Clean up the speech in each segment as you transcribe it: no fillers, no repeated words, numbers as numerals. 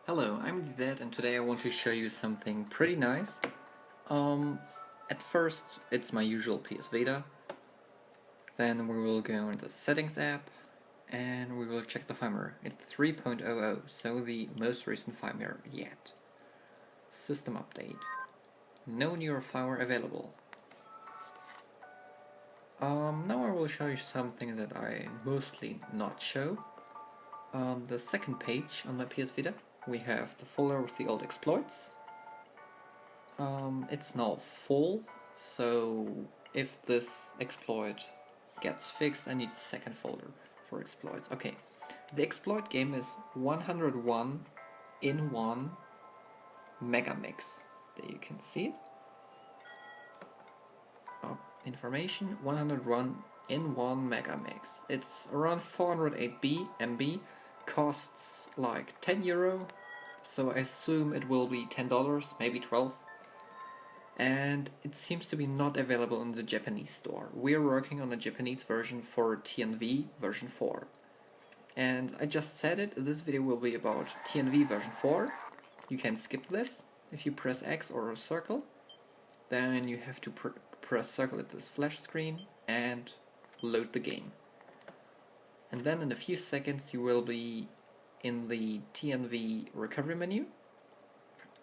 Hello, I'm Zett, and today I want to show you something pretty nice. At first it's my usual PS Vita, then we will go into the Settings app, and we will check the firmware. It's 3.00, so the most recent firmware yet. System update. No newer firmware available. Now I will show you something that I mostly not show. The second page on my PS Vita, we have the folder with the old exploits. It's now full, so if this exploit gets fixed, I need a second folder for exploits. Okay, the exploit game is 101 in 1 MegaMix. There you can see it. Information 101 in 1 MegaMix. It's around 408 MB, costs like €10, so I assume it will be $10, maybe 12. And it seems to be not available in the Japanese store. We're working on a Japanese version for TNV version 4. And I just said it, this video will be about TNV version 4. You can skip this. If you press X or a circle, then you have to press circle at this flash screen and load the game. And then in a few seconds you will be in the TNV recovery menu.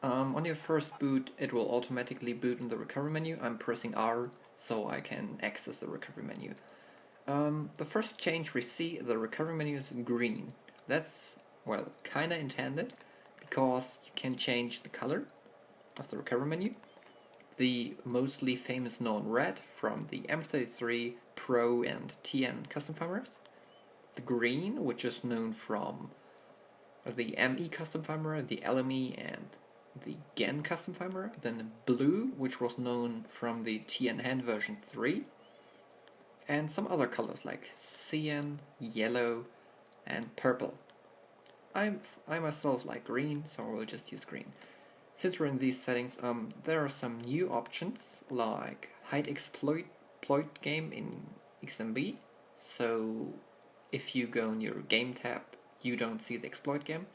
On your first boot, it will automatically boot in the recovery menu. I'm pressing R so I can access the recovery menu. The first change we see, the recovery menu is green. That's, well, kinda intended, because you can change the color of the recovery menu. The mostly famous known red from the M33 Pro and TN custom firmwares. The green, which is known from the ME custom firmware, the LME, and the GEN custom firmware. Then blue, which was known from the TN version 3, and some other colors like cyan, yellow, and purple. I myself like green, so I will just use green. Since we're in these settings, there are some new options like hide exploit game in XMB. So if you go in your game tab, you don't see the exploit game.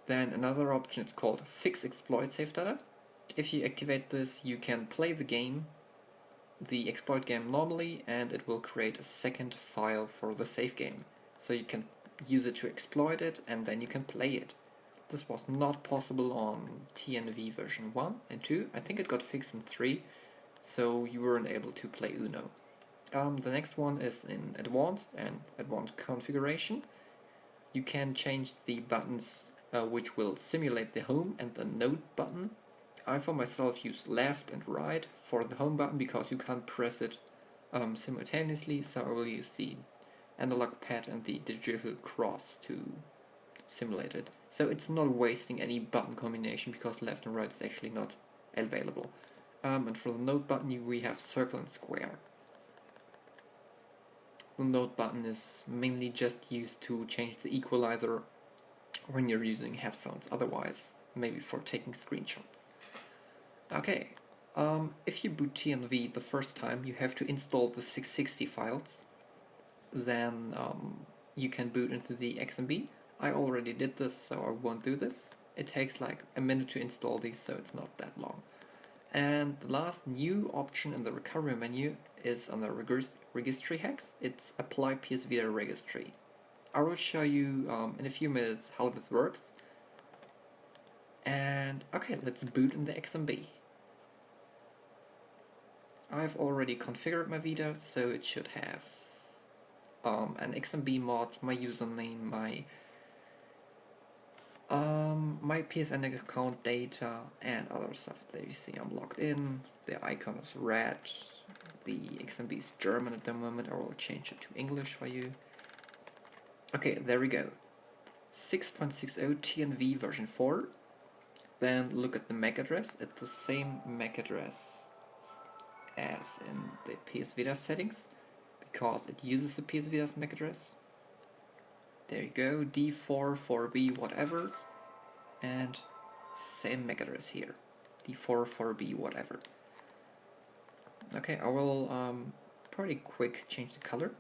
Then another option is called Fix Exploit Save Data. If you activate this, you can play the game, the exploit game normally, and it will create a second file for the save game. So you can use it to exploit it, and then you can play it. This was not possible on TNV version 1 and 2. I think it got fixed in 3, so you weren't able to play Uno. The next one is in Advanced and Advanced Configuration. You can change the buttons which will simulate the home and the note button. I for myself use left and right for the home button because you can't press it simultaneously, so I will use the analog pad and the digital cross to simulate it. So it's not wasting any button combination because left and right is actually not available. And for the note button we have circle and square. The note button is mainly just used to change the equalizer when you're using headphones, otherwise maybe for taking screenshots. Okay, if you boot TNV the first time, you have to install the 660 files. Then you can boot into the XMB. I already did this, so I won't do this. It takes like a minute to install these, so it's not that long. And the last new option in the recovery menu is on the Registry Hacks. It's Apply PS Vita Registry. I will show you in a few minutes how this works. And okay, let's boot in the XMB. I've already configured my Vita, so it should have an XMB mod, my username, my PSN account data, and other stuff. There you see I'm logged in. The icon is red. The XMB is German at the moment. I will change it to English for you. Okay, there we go. 6.60 TNV version 4. Then look at the MAC address. It's the same MAC address as in the PS Vita settings, because it uses the PS Vita's MAC address. There you go, D4, 4B, whatever. And same MAC address here. D4, 4B, whatever. Okay, I will pretty quick change the color.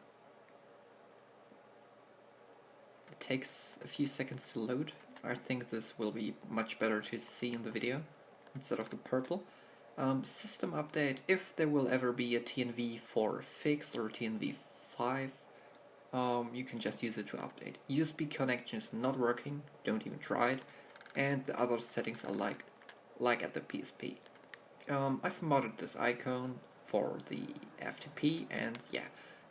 It takes a few seconds to load. I think this will be much better to see in the video instead of the purple. System update, if there will ever be a TNV4 fix or TNV5, you can just use it to update. USB connection is not working, don't even try it, and the other settings are like at the PSP. I've modded this icon for the FTP, and yeah,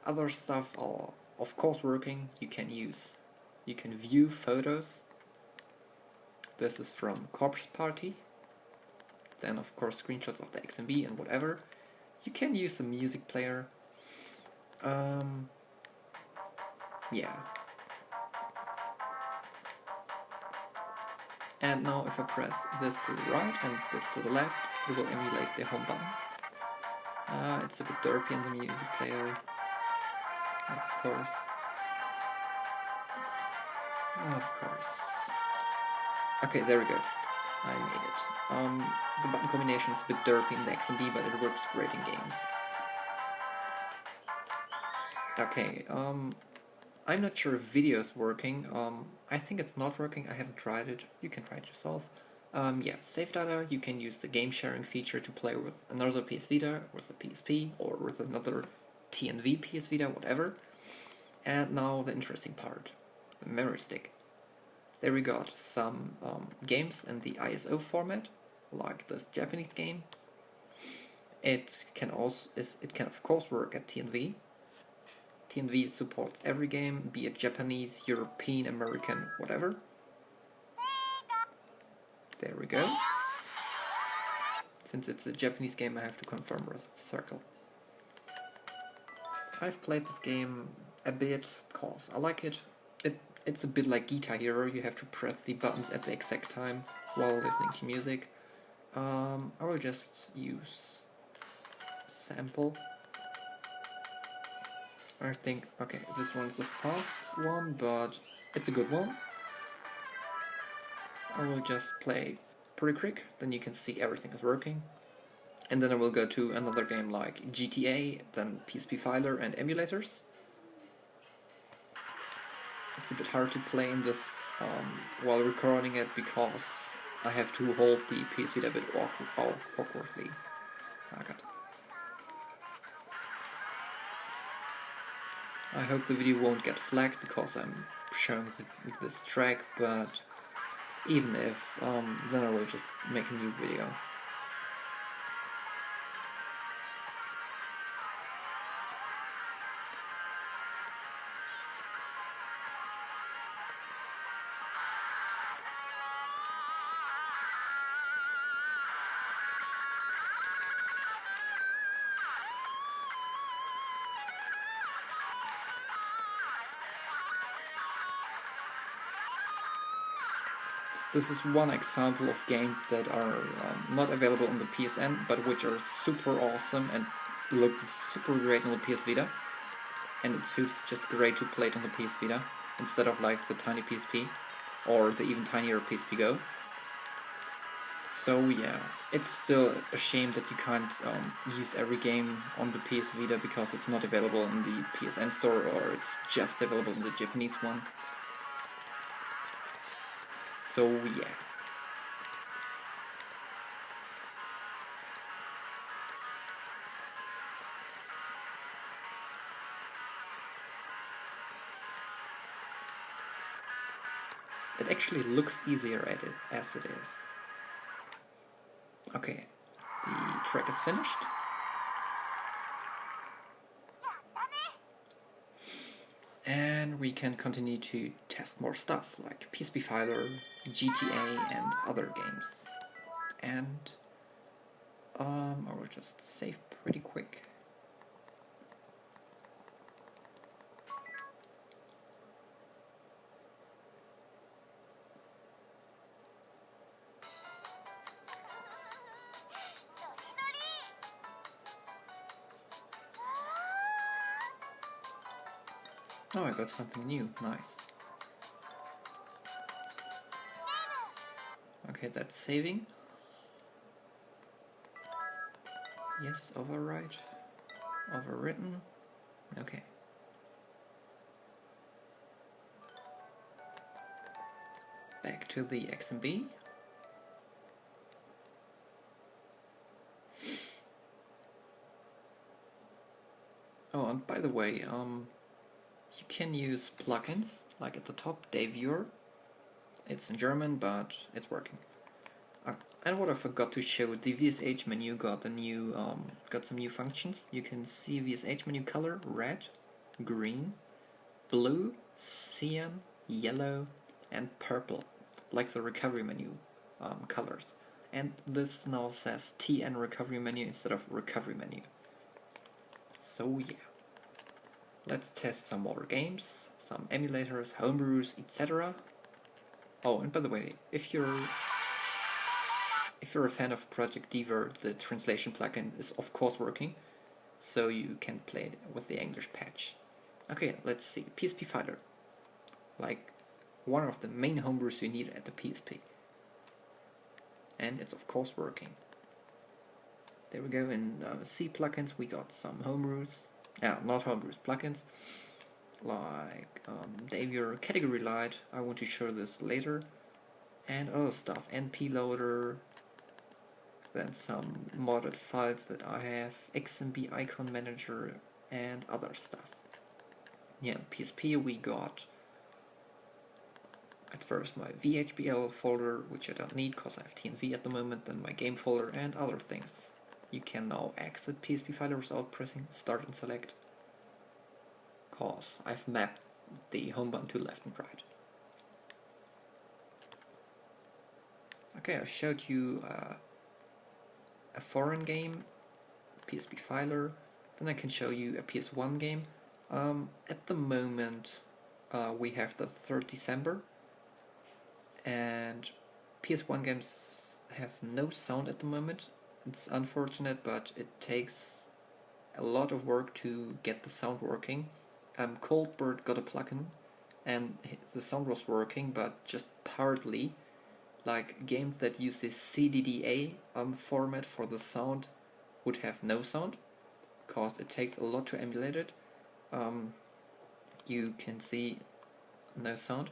other stuff are of course working. You can view photos. This is from Corpse Party. Then of course screenshots of the XMB and whatever. You can use the music player. Yeah. And now if I press this to the right and this to the left, it will emulate the home button. It's a bit derpy in the music player, of course. Of course. Okay, there we go. I made it. The button combination is a bit derpy in the XMB, but it works great in games. Okay, I'm not sure if video is working. I think it's not working. I haven't tried it. You can try it yourself. Yeah, save data. You can use the game sharing feature to play with another PS Vita, with a PSP, or with another TNV PS Vita, whatever. And now the interesting part, the memory stick. There we got some games in the ISO format, like this Japanese game. It can of course work at TNV. TNV supports every game, be it Japanese, European, American, whatever. There we go. Since it's a Japanese game, I have to confirm with a circle. I've played this game a bit because I like it. It's a bit like Guitar Hero. You have to press the buttons at the exact time while listening to music. I will just use sample. I think, okay, this one's a fast one, but it's a good one. I will just play pretty quick, then you can see everything is working. And then I will go to another game like GTA, then PSP Filer and emulators. It's a bit hard to play in this while recording it because I have to hold the PS Vita a bit awkwardly. I hope the video won't get flagged because I'm showing this track, but even if, then I will just make a new video. This is one example of games that are not available on the PSN, but which are super awesome and look super great on the PS Vita. And it feels just great to play it on the PS Vita instead of like the tiny PSP or the even tinier PSP Go. So yeah, it's still a shame that you can't use every game on the PS Vita because it's not available in the PSN Store, or it's just available in the Japanese one. So yeah. It actually looks easier as it is. Okay, the track is finished. And we can continue to test more stuff like PSP Filer, GTA and other games. And I will just save pretty quick. Oh, I got something new. Nice. Okay, that's saving. Yes, overwrite. Overwritten. Okay. back to the XMB. Oh, and by the way, you can use plugins, like at the top, Davur. It's in German, but it's working. And what I forgot to show, the VSH menu got some new functions. You can see VSH menu color: red, green, blue, cyan, yellow, and purple, like the recovery menu colors. And this now says TN recovery menu instead of recovery menu. So yeah, let's test some more games, some emulators, homebrews, etc. Oh, and by the way, if you're a fan of Project Diver, the translation plugin is of course working, so you can play it with the English patch. Okay, let's see. PSP Fighter, like one of the main homebrews you need at the PSP, and it's of course working. There we go. In C plugins we got some homebrews, not homebrews, plugins like Davur Category Light. I want to show this later, and other stuff, NP Loader, then some modded files that I have, XMB Icon Manager, and other stuff. Yeah, PSP we got at first my VHBL folder, which I don't need because I have TNV at the moment, then my game folder and other things. You can now exit PSP Fighter without pressing start and select, cause I've mapped the home button to left and right. Okay, I showed you a foreign game, PSP Filer, then I can show you a PS1 game. At the moment we have the 3rd December, and PS1 games have no sound at the moment. It's unfortunate, but it takes a lot of work to get the sound working. Coldbird got a plugin and the sound was working, but just partly. Like games that use this CDDA format for the sound would have no sound, because it takes a lot to emulate it. You can see no sound,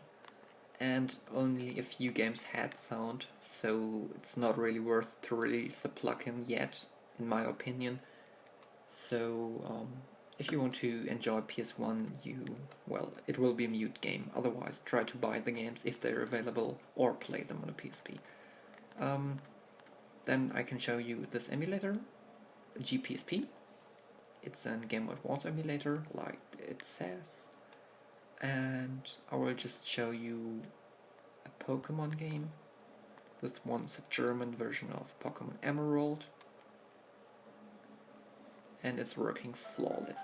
and only a few games had sound, so it's not really worth to release a plugin yet, in my opinion. So if you want to enjoy PS1, it will be a mute game. Otherwise, try to buy the games if they're available, or play them on a PSP. Then I can show you this emulator, GPSP. It's a Game Boy Advance emulator, like it says. And I will just show you a Pokemon game. This one's a German version of Pokemon Emerald, and it's working flawless.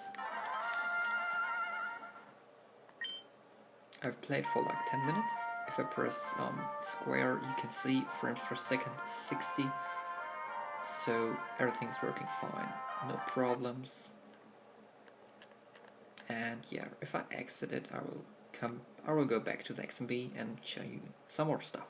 I've played for like 10 minutes. If I press square, you can see frames per second 60, so everything's working fine, no problems. And yeah, if I exit it, I will go back to the XMB and show you some more stuff.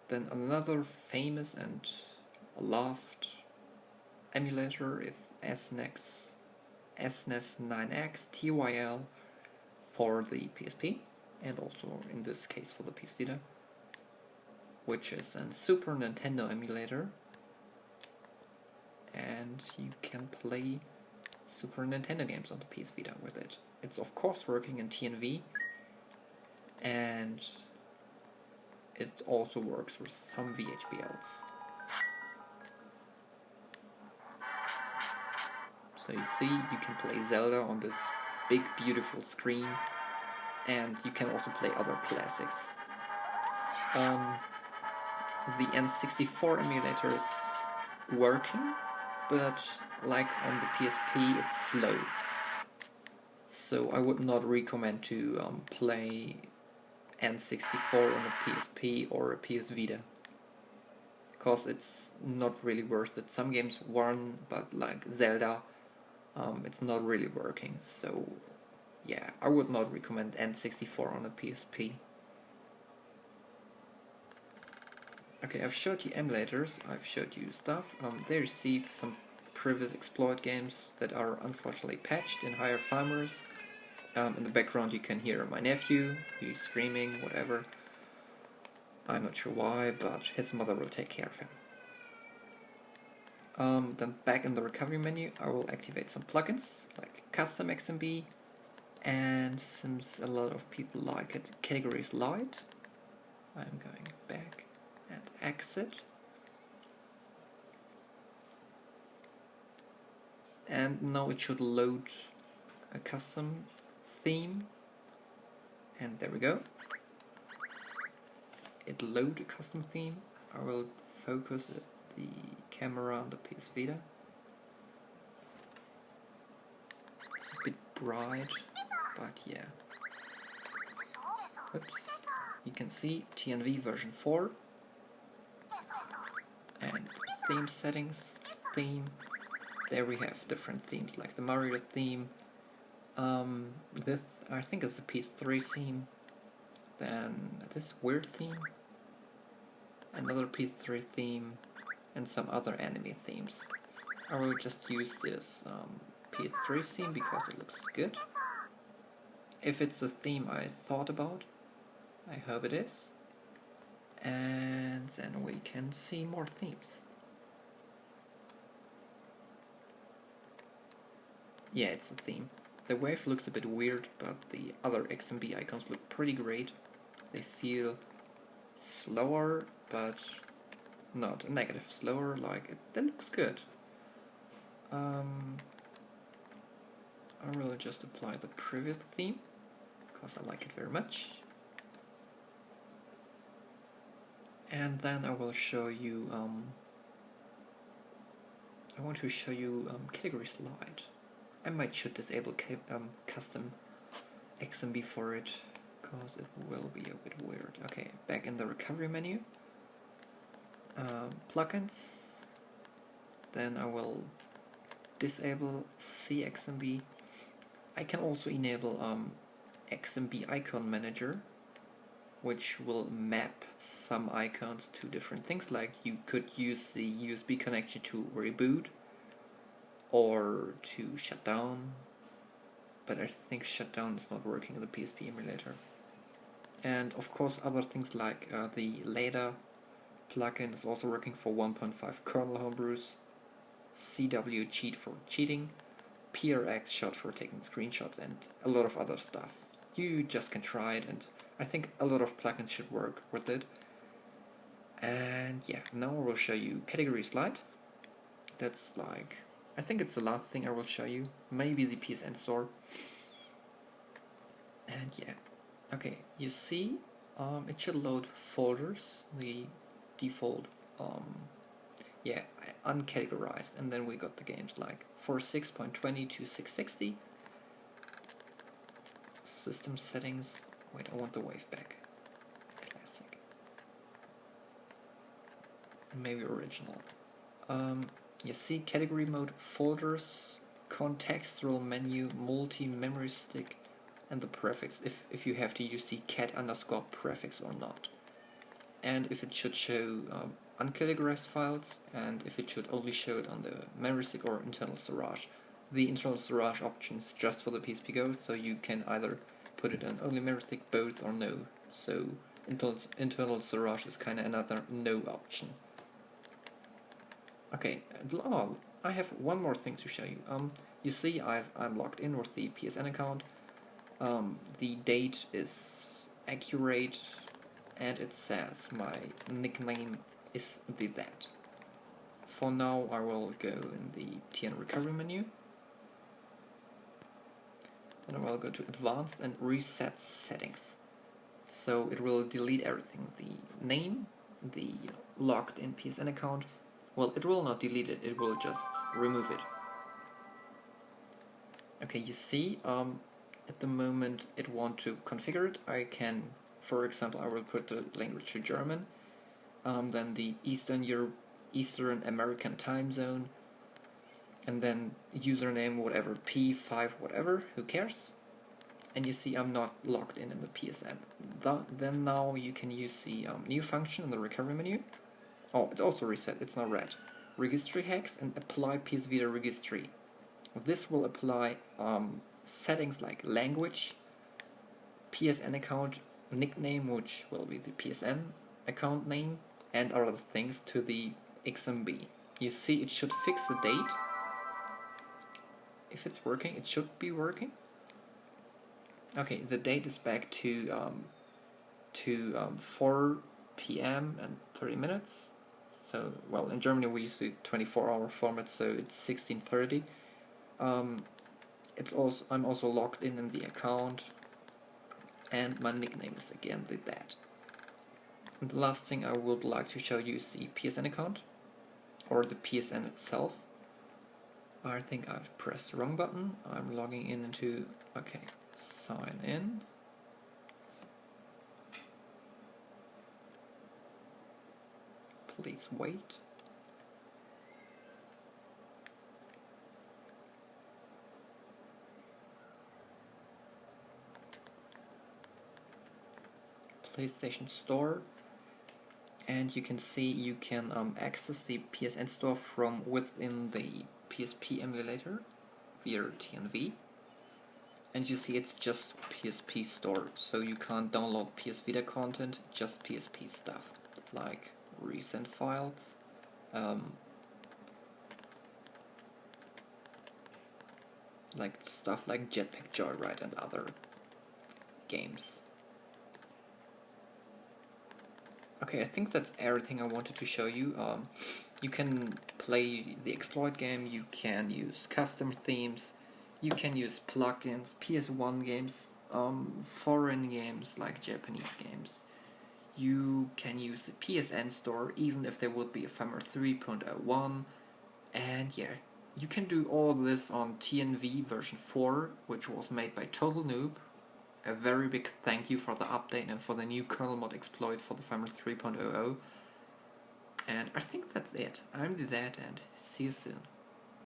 Then another famous and loved emulator is SNES 9X TYL for the PSP, and also in this case for the PS Vita, which is a Super Nintendo emulator, and you can play Super Nintendo games on the PS Vita with it. It's of course working in TNV, and it also works with some VHBLs. So you see, you can play Zelda on this big beautiful screen, and you can also play other classics. The N64 emulator is working, but like on the PSP it's slow. So I would not recommend to play N64 on a PSP or a PS Vita, because it's not really worth it. Some games run, but like Zelda, it's not really working. So yeah, I would not recommend N64 on a PSP. Okay, I've showed you emulators, I've showed you stuff. They received some previous exploit games that are unfortunately patched in higher firmwares. In the background you can hear my nephew, he's screaming, whatever. I'm not sure why, but his mother will take care of him. Then back in the recovery menu I will activate some plugins, like custom XMB, and since a lot of people like it, categories light. I'm going back and exit. And now it should load a custom theme, and there we go. It loaded a custom theme. I will focus the camera on the PS Vita. It's a bit bright, but yeah. Oops. You can see TNV version 4 and theme settings, theme. There we have different themes like the Mario theme. This I think is the PS3 theme. Then this weird theme, another PS3 theme, and some other anime themes. I will just use this PS3 theme because it looks good. If it's a theme I thought about, I hope it is. And then we can see more themes. Yeah, it's a theme. The wave looks a bit weird, but the other XMB icons look pretty great. They feel slower, but not a negative slower, like that looks good. I will just apply the previous theme, because I like it very much. And then I will show you, I want to show you category slide. I might should disable custom XMB for it, because it will be a bit weird. Okay, back in the recovery menu, plugins, then I will disable CXMB. I can also enable XMB icon manager, which will map some icons to different things, like you could use the USB connection to reboot or to shut down, but I think shutdown is not working in the PSP emulator. And of course other things like the LADA plugin is also working for 1.5 kernel homebrews, CW cheat for cheating, PRX shot for taking screenshots, and a lot of other stuff. You just can try it, and I think a lot of plugins should work with it. And yeah, now I will show you category slide. That's like, I think it's the last thing I will show you, maybe the PSN Store. And yeah, okay, you see it should load folders, the default, yeah, uncategorized, and then we got the games like 46.20 to 660. System settings, wait, I want the wave back. Classic. Maybe original. You see category mode, folders, contextual menu, multi-memory stick, and the prefix, if you have to use the cat_prefix or not. And if it should show uncategorized files, and if it should only show it on the memory stick or internal storage. The internal storage option is just for the PSP Go, so you can either put it on only memory stick, both, or no. So internal storage is kinda another no option. Okay, I have one more thing to show you. You see I'm logged in with the PSN account. The date is accurate, and it says my nickname is the Zett. For now I will go in the TN recovery menu, and I will go to advanced and reset settings. So it will delete everything, the name, the logged in PSN account. Well, it will not delete it, it will just remove it. Okay, you see, at the moment it wants to configure it. I can, for example, I will put the language to German, then the Eastern American time zone, and then username whatever, P5 whatever, who cares. And you see I'm not logged in the PSN. Then now you can use the new function in the recovery menu. Oh, it's also reset, it's not red. Registry Hacks and apply PS Vita registry. This will apply settings like language, PSN account nickname, which will be the PSN account name, and other things to the XMB. You see, it should fix the date. If it's working, it should be working. Okay, the date is back to 4 p.m. and 30 minutes. So, well, in Germany we use the 24-hour format, so it's 16:30. I'm also logged in the account, and my nickname is again that. And the last thing I would like to show you is the PSN account, or the PSN itself. I think I've pressed the wrong button. I'm logging in into, okay, sign in. Please wait. PlayStation Store, and you can see you can access the PSN Store from within the PSP emulator via TNV, and you see it's just PSP Store, so you can't download PS Vita content, just PSP stuff like recent files, like stuff like Jetpack Joyride and other games. Okay, I think that's everything I wanted to show you. You can play the exploit game, you can use custom themes, you can use plugins, PS1 games, foreign games like Japanese games. You can use the PSN Store even if there would be a Firmware 3.01, and yeah, you can do all this on TNV version 4, which was made by Total Noob. A very big thank you for the update and for the new kernel mod exploit for the Firmware 3.00. And I think that's it. I'm the Zett, and see you soon.